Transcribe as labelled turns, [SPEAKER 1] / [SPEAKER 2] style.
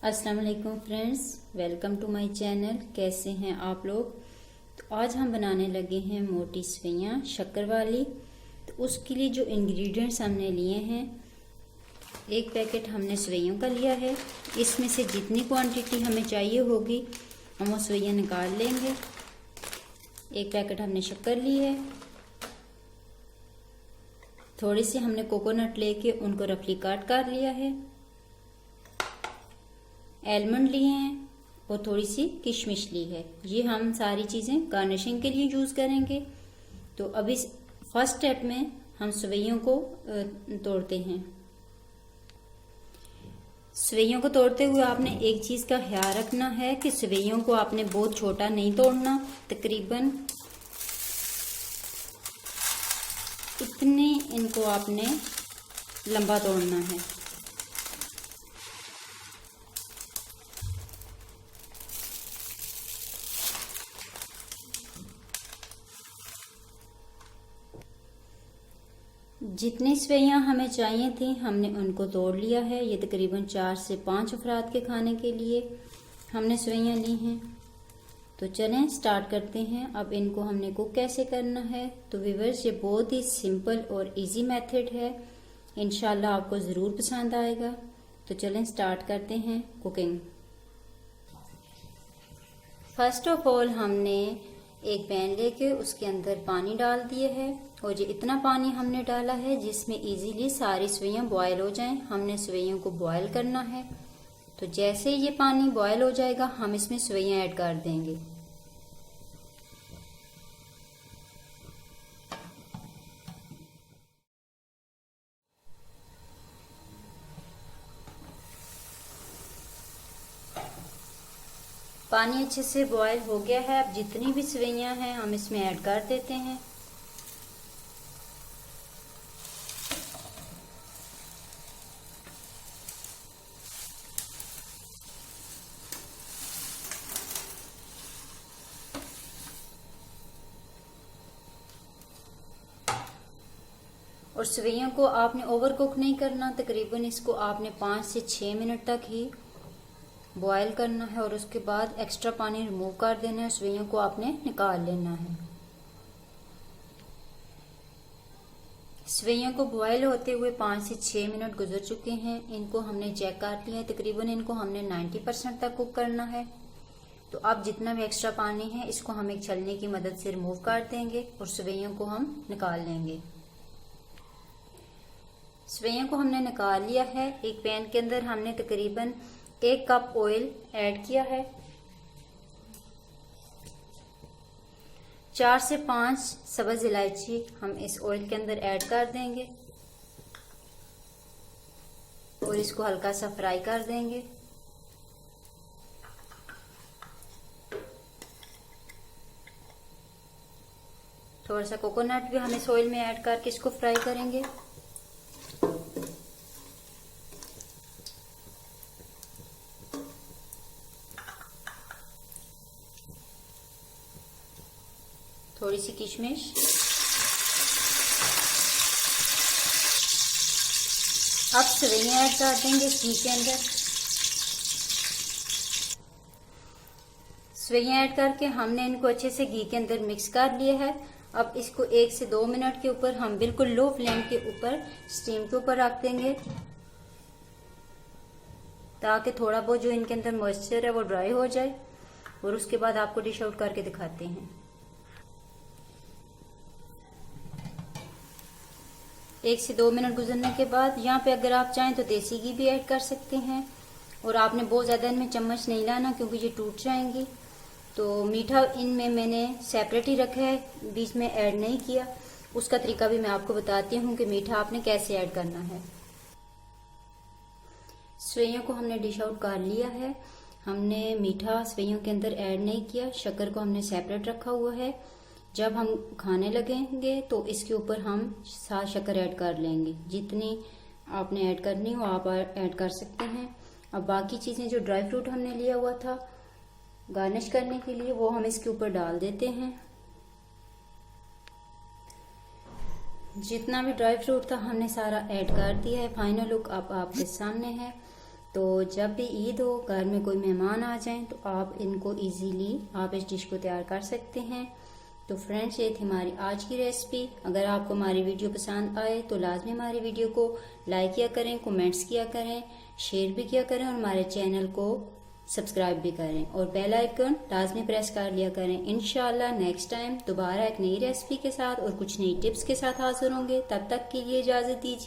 [SPEAKER 1] अस्सलाम वालेकुम friends, welcome to my channel. कैसे हैं आप लोग। तो आज हम बनाने लगे हैं मोटी सेवइयाँ शक्कर वाली। तो उसके लिए जो इंग्रेडिएंट्स हमने लिए हैं, एक पैकेट हमने सेवइयों का लिया है। इसमें से जितनी क्वांटिटी हमें चाहिए होगी हम वो सेवइयाँ निकाल लेंगे। एक पैकेट हमने शक्कर ली है। थोड़ी सी हमने कोकोनट लेके उनको रफली काट कर लिया है। आलमंड लिए हैं और थोड़ी सी किशमिश ली है। ये हम सारी चीज़ें गार्निशिंग के लिए यूज़ करेंगे। तो अभी फर्स्ट स्टेप में हम सेवइयों को तोड़ते हैं। सेवइयों को तोड़ते हुए आपने एक चीज़ का ख्याल रखना है कि सेवइयों को आपने बहुत छोटा नहीं तोड़ना। तकरीबन इतने इनको आपने लंबा तोड़ना है। जितनी सेवइयाँ हमें चाहिए थी हमने उनको तोड़ लिया है। ये तकरीबन 4 से 5 अफराद के खाने के लिए हमने सेवइयाँ ली हैं। तो चलें स्टार्ट करते हैं। अब इनको हमने कुक कैसे करना है। तो व्यूअर्स, ये बहुत ही सिंपल और इजी मेथड है। इंशाल्लाह आपको ज़रूर पसंद आएगा। तो चलें स्टार्ट करते हैं कुकिंग। फर्स्ट ऑफ ऑल हमने एक पैन लेके उसके अंदर पानी डाल दिए है और ये इतना पानी हमने डाला है जिसमें इजीली सारी सेवइयाँ बॉयल हो जाएं। हमने सेवइयों को बॉयल करना है। तो जैसे ये पानी बॉयल हो जाएगा हम इसमें सेवइयाँ ऐड कर देंगे। पानी अच्छे से बॉयल हो गया है। अब जितनी भी सेवइयाँ हैं हम इसमें ऐड कर देते हैं। और सेवइयों को आपने ओवर कुक नहीं करना। तकरीबन इसको आपने 5 से 6 मिनट तक ही बॉयल करना है और उसके बाद एक्स्ट्रा पानी रिमूव कर देना है। सेवइयों को आपने निकाल लेना है। सेवइयों को बॉयल होते हुए 5 से 6 मिनट गुजर चुके हैं। इनको हमने चेक कर लिया है। तकरीबन इनको हमने 90% तक कुक करना है। तो अब जितना भी एक्स्ट्रा पानी है इसको हम एक छलनी की मदद से रिमूव कर देंगे और सेवइयों को हम निकाल लेंगे। सेवइयों को हमने निकाल लिया है। एक पैन के अंदर हमने तकरीबन 1 कप ऑयल ऐड किया है। 4 से 5 सब्ज इलायची हम इस ऑयल के अंदर ऐड कर देंगे और इसको हल्का सा फ्राई कर देंगे। थोड़ा सा कोकोनट भी हम इस ऑयल में ऐड करके इसको फ्राई करेंगे। थोड़ी सी किशमिश, अब सेवइयाँ ऐड कर देंगे घी के अंदर। सेवइयाँ ऐड करके हमने इनको अच्छे से घी के अंदर मिक्स कर लिया है। अब इसको 1 से 2 मिनट के ऊपर हम बिल्कुल लो फ्लेम के ऊपर स्टीम के ऊपर रख देंगे ताकि थोड़ा बहुत जो इनके अंदर मॉइस्चर है वो ड्राई हो जाए। और उसके बाद आपको डिश आउट करके दिखाते हैं। 1 से 2 मिनट गुजरने के बाद यहाँ पे अगर आप चाहें तो देसी घी भी ऐड कर सकते हैं। और आपने बहुत ज़्यादा इनमें चम्मच नहीं लाना क्योंकि ये टूट जाएंगी। तो मीठा इनमें मैंने सेपरेट ही रखा है, बीच में ऐड नहीं किया। उसका तरीका भी मैं आपको बताती हूँ कि मीठा आपने कैसे ऐड करना है। सेवइयों को हमने डिश आउट कर लिया है। हमने मीठा सेवइयों के अंदर ऐड नहीं किया। शक्कर को हमने सेपरेट रखा हुआ है। जब हम खाने लगेंगे तो इसके ऊपर हम साथ शक्कर ऐड कर लेंगे। जितनी आपने ऐड करनी हो आप ऐड कर सकते हैं। अब बाकी चीज़ें जो ड्राई फ्रूट हमने लिया हुआ था गार्निश करने के लिए वो हम इसके ऊपर डाल देते हैं। जितना भी ड्राई फ्रूट था हमने सारा ऐड कर दिया है। फाइनल लुक अब आपके सामने है। तो जब भी ईद हो, घर में कोई मेहमान आ जाएं, तो आप इनको इजीली आप इस डिश को तैयार कर सकते हैं। तो फ्रेंड्स, ये थी हमारी आज की रेसिपी। अगर आपको हमारी वीडियो पसंद आए तो लाजमी हमारी वीडियो को लाइक किया करें, कमेंट्स किया करें, शेयर भी किया करें और हमारे चैनल को सब्सक्राइब भी करें और बेल आइकन लाजमी प्रेस कर लिया करें। इंशाल्लाह नेक्स्ट टाइम दोबारा एक नई रेसिपी के साथ और कुछ नई टिप्स के साथ हाजिर होंगे। तब तक के लिए इजाजत दीजिए।